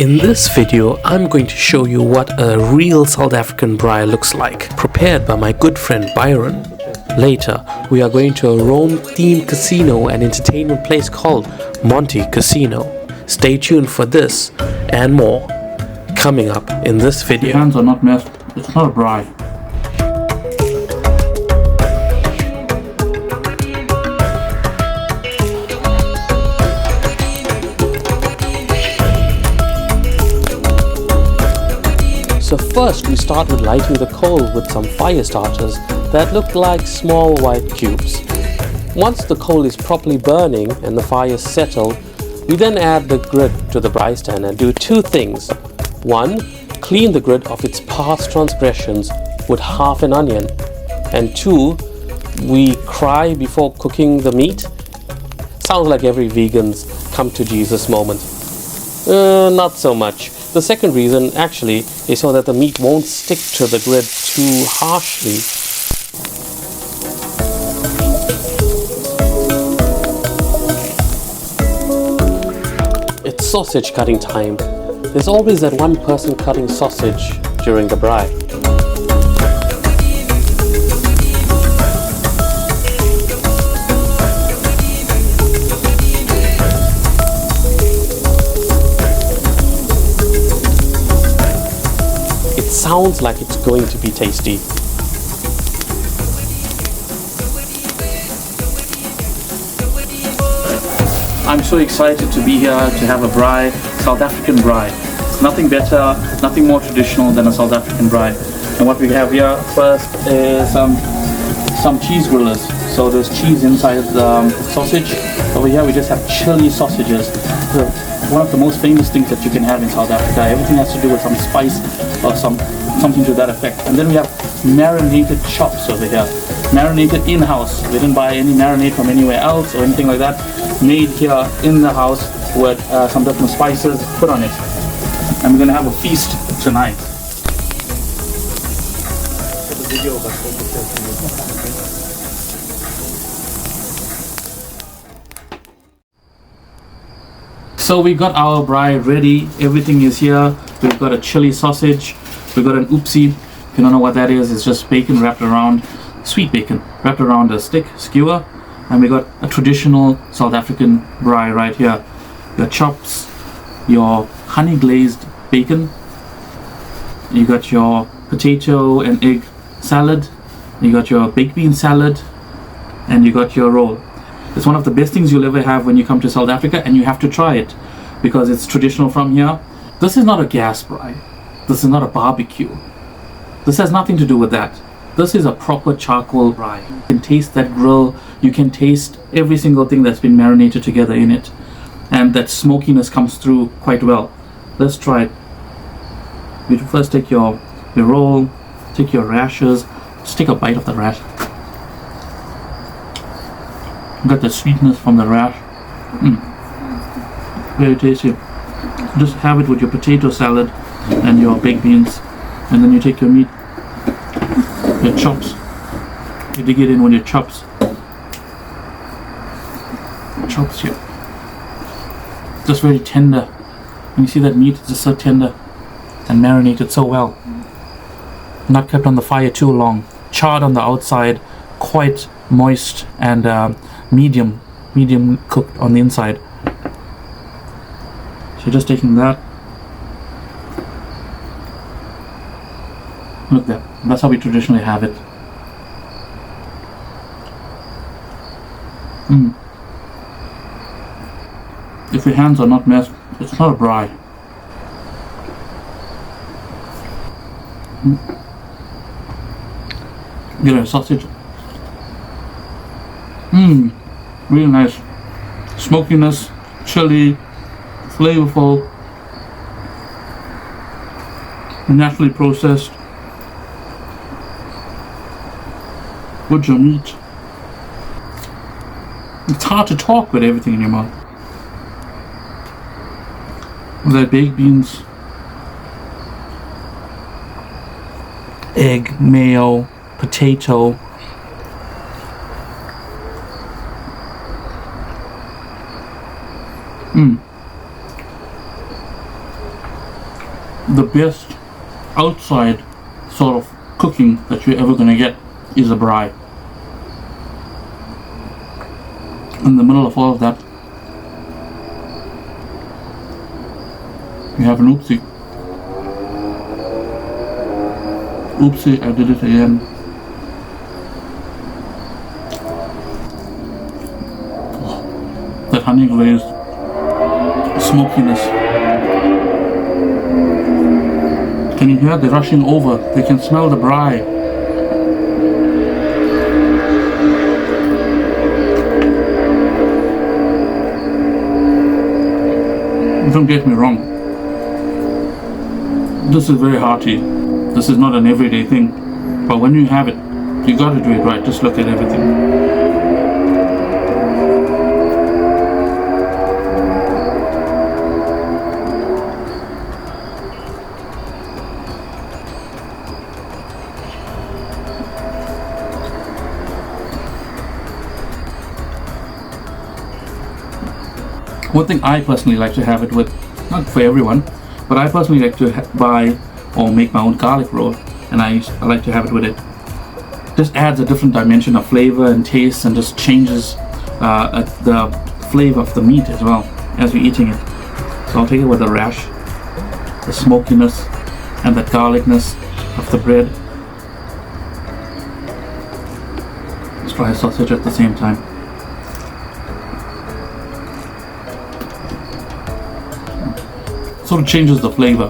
In this video, I'm going to show you what a real South African braai looks like, prepared by my good friend Byron. Later, we are going to a Rome-themed casino and entertainment place called Monte Casino. Stay tuned for this and more coming up in this video. Your hands are not messed. It's not a braai. So first we start with lighting the coal with some fire starters that look like small white cubes. Once the coal is properly burning and the fire is settled, we then add the grid to the braai stand and do two things. One, clean the grid of its past transgressions with half an onion. And two, we cry before cooking the meat. Sounds like every vegan's come to Jesus moment. Not so much. The second reason actually is so that the meat won't stick to the grid too harshly. It's sausage cutting time. There's always that one person cutting sausage during the braai. Sounds like it's going to be tasty. I'm so excited to be here to have a braai, South African braai. Nothing better, nothing more traditional than a South African braai. And what we have here first is some cheese grillers. So there's cheese inside the sausage. Over here we just have chili sausages. One of the most famous things that you can have in South Africa. Everything has to do with some spice or something to that effect. And then we have marinated chops over here. Marinated in-house. We didn't buy any marinade from anywhere else or anything like that. Made here in the house with some different spices put on it. And we're going to have a feast tonight. So we got our braai ready. Everything is here. We've got a chili sausage. We've got an oopsie. If you don't know what that is, it's just bacon wrapped around, sweet bacon wrapped around a stick, skewer. And we got a traditional South African braai right here. Your chops, your honey glazed bacon. You got your potato and egg salad. You got your baked bean salad. And you got your roll. It's one of the best things you'll ever have when you come to South Africa, and you have to try it because it's traditional from here. This is not a gas braai. This is not a barbecue. This has nothing to do with that. This is a proper charcoal braai. You can taste that grill. You can taste every single thing that's been marinated together in it. And that smokiness comes through quite well. Let's try it. You first take your roll, take your rashers. Just take a bite of the rash. Got the sweetness from the rash. Very tasty. Just have it with your potato salad and your baked beans, and then you take your meat, your chops. You dig it in with your chops. Chops here. Just very tender. When you see that meat, it's just so tender and marinated so well. Not kept on the fire too long. Charred on the outside, quite moist and medium cooked on the inside. So just taking that. Look there. That's how we traditionally have it. If your hands are not messed, it's not a braai. Get a sausage. Really nice. Smokiness, chili, flavorful, naturally processed. With your meat. It's hard to talk with everything in your mouth. With that baked beans, egg, mayo, potato. the best outside sort of cooking that you're ever going to get is a braai. In the middle of all of that, you have an oopsie. Oopsie, I did it again. Oh, that honey glazed smokiness. Can you hear? They're rushing over. They can smell the braai. Don't get me wrong. This is very hearty. This is not an everyday thing. But when you have it, you gotta do it right. Just look at everything. One thing I personally like to have it with, not for everyone, but I personally like to buy or make my own garlic roll, and I like to have it with it. Just adds a different dimension of flavor and taste, and just changes the flavor of the meat as well as you're eating it. So I'll take it with the rash, the smokiness, and that garlicness of the bread. Let's try a sausage at the same time. Sort of changes the flavor.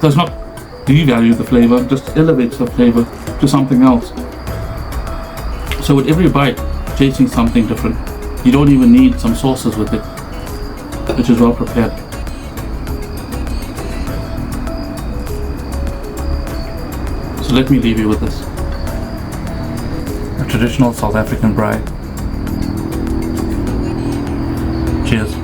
Does not devalue the flavor, just elevates the flavor to something else. So with every bite, tasting something different. You don't even need some sauces with it, which is well prepared. So let me leave you with this. A traditional South African braai. Cheers.